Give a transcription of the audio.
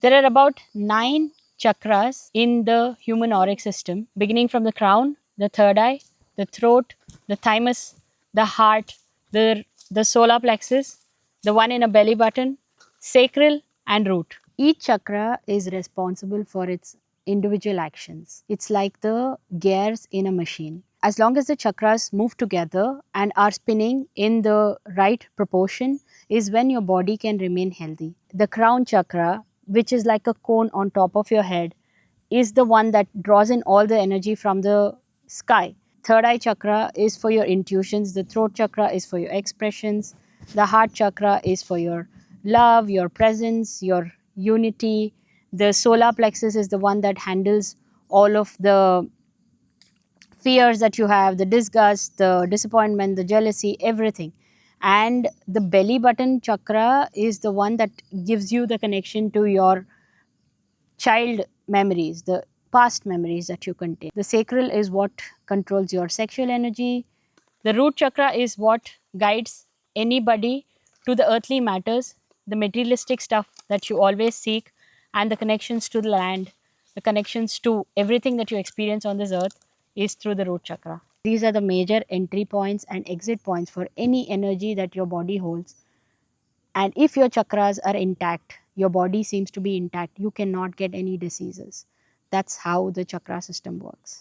There are about 9 chakras in the human auric system, beginning from the crown, the third eye, the throat, the thymus, the heart, the solar plexus, the one in a belly button, sacral, and root. Each chakra is responsible for its individual actions. It's like the gears in a machine. As long as the chakras move together and are spinning in the right proportion, is when your body can remain healthy. The crown chakra, which is like a cone on top of your head, is the one that draws in all the energy from the sky. Third eye chakra is for your intuitions, the throat chakra is for your expressions, the heart chakra is for your love, your presence, your unity. The solar plexus is the one that handles all of the fears that you have, the disgust, the disappointment, the jealousy, everything. And the belly button chakra is the one that gives you the connection to your child memories, the past memories that you contain. The sacral is what controls your sexual energy. The root chakra is what guides anybody to the earthly matters, the materialistic stuff that you always seek, and the connections to the land, the connections to everything that you experience on this earth is through the root chakra. These are the major entry points and exit points for any energy that your body holds. And if your chakras are intact, your body seems to be intact, you cannot get any diseases. That's how the chakra system works.